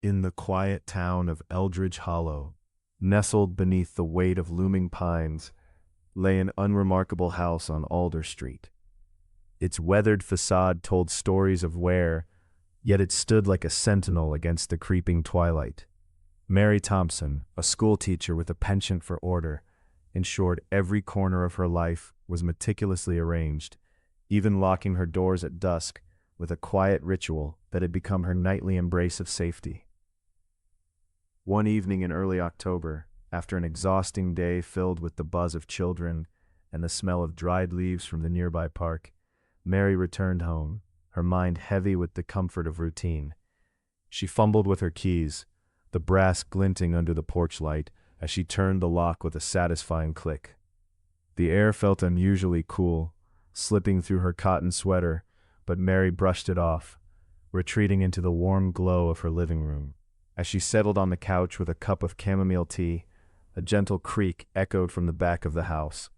In the quiet town of Eldridge Hollow, nestled beneath the weight of looming pines, lay an unremarkable house on Alder Street. Its weathered facade told stories of wear, yet it stood like a sentinel against the creeping twilight. Mary Thompson, a schoolteacher with a penchant for order, ensured every corner of her life was meticulously arranged, even locking her doors at dusk with a quiet ritual that had become her nightly embrace of safety. One evening in early October, after an exhausting day filled with the buzz of children and the smell of dried leaves from the nearby park, Mary returned home, her mind heavy with the comfort of routine. She fumbled with her keys, the brass glinting under the porch light as she turned the lock with a satisfying click. The air felt unusually cool, slipping through her cotton sweater, but Mary brushed it off, retreating into the warm glow of her living room. As she settled on the couch with a cup of chamomile tea, a gentle creak echoed from the back of the house.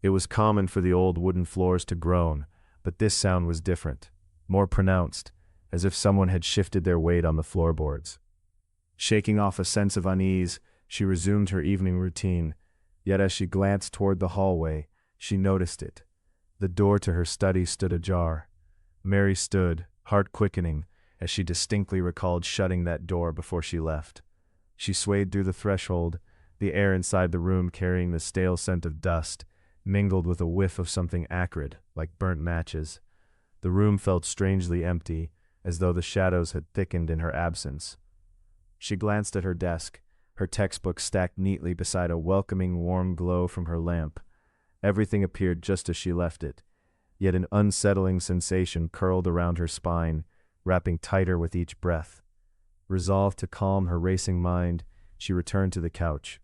It was common for the old wooden floors to groan, but this sound was different, more pronounced, as if someone had shifted their weight on the floorboards. Shaking off a sense of unease, she resumed her evening routine, yet as she glanced toward the hallway, she noticed it. The door to her study stood ajar. Mary stood, heart quickening, as she distinctly recalled shutting that door before she left. She swayed through the threshold, the air inside the room carrying the stale scent of dust, mingled with a whiff of something acrid, like burnt matches. The room felt strangely empty, as though the shadows had thickened in her absence. She glanced at her desk, her textbook stacked neatly beside a welcoming warm glow from her lamp. Everything appeared just as she left it, yet an unsettling sensation curled around her spine, wrapping tighter with each breath. Resolved to calm her racing mind, she returned to the couch.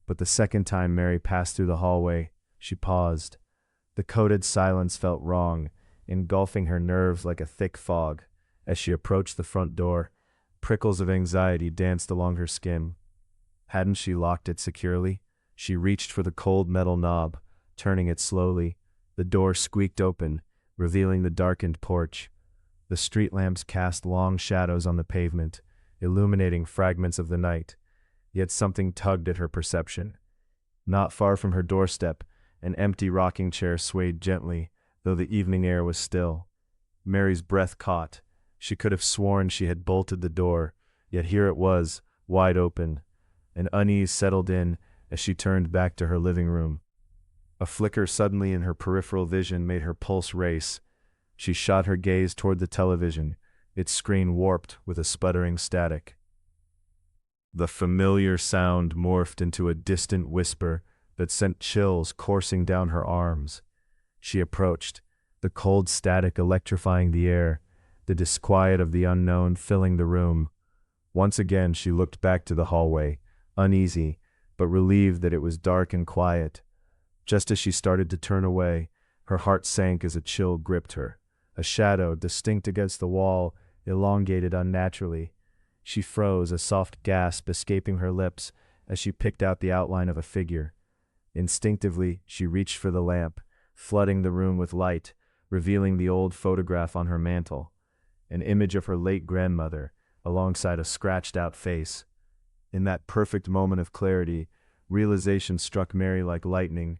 But the second time Mary passed through the hallway, she paused. The coated silence felt wrong, engulfing her nerves like a thick fog. As she approached the front door, prickles of anxiety danced along her skin. Hadn't she locked it securely? She reached for the cold metal knob, turning it slowly. The door squeaked open, revealing the darkened porch. The street lamps cast long shadows on the pavement, illuminating fragments of the night. Yet something tugged at her perception. Not far from her doorstep, an empty rocking chair swayed gently, though the evening air was still. Mary's breath caught. She could have sworn she had bolted the door, yet here it was, wide open. An unease settled in as she turned back to her living room. A flicker suddenly in her peripheral vision made her pulse race. She shot her gaze toward the television, its screen warped with a sputtering static. The familiar sound morphed into a distant whisper that sent chills coursing down her arms. She approached, the cold static electrifying the air, the disquiet of the unknown filling the room. Once again she looked back to the hallway, uneasy, but relieved that it was dark and quiet. Just as she started to turn away, her heart sank as a chill gripped her. A shadow, distinct against the wall, elongated unnaturally. She froze, a soft gasp escaping her lips as she picked out the outline of a figure. Instinctively, she reached for the lamp, flooding the room with light, revealing the old photograph on her mantel, an image of her late grandmother, alongside a scratched-out face. In that perfect moment of clarity, realization struck Mary like lightning.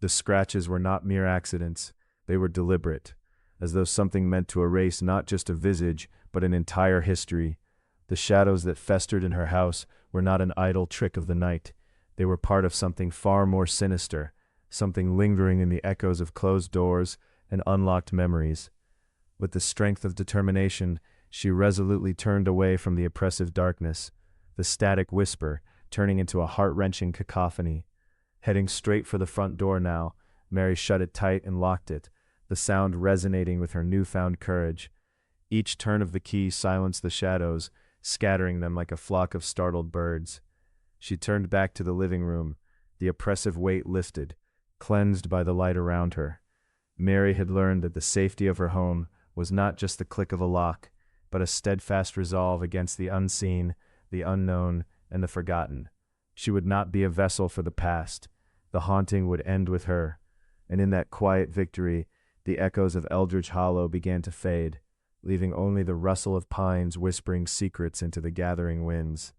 The scratches were not mere accidents, they were deliberate, as though something meant to erase not just a visage, but an entire history. The shadows that festered in her house were not an idle trick of the night. They were part of something far more sinister, something lingering in the echoes of closed doors and unlocked memories. With the strength of determination, she resolutely turned away from the oppressive darkness, the static whisper turning into a heart-wrenching cacophony. Heading straight for the front door now, Mary shut it tight and locked it, the sound resonating with her newfound courage. Each turn of the key silenced the shadows, scattering them like a flock of startled birds. She turned back to the living room, the oppressive weight lifted, cleansed by the light around her. Mary had learned that the safety of her home was not just the click of a lock, but a steadfast resolve against the unseen, the unknown, and the forgotten. She would not be a vessel for the past. The haunting would end with her. And in that quiet victory, the echoes of Eldridge Hollow began to fade. leaving only the rustle of pines whispering secrets into the gathering winds.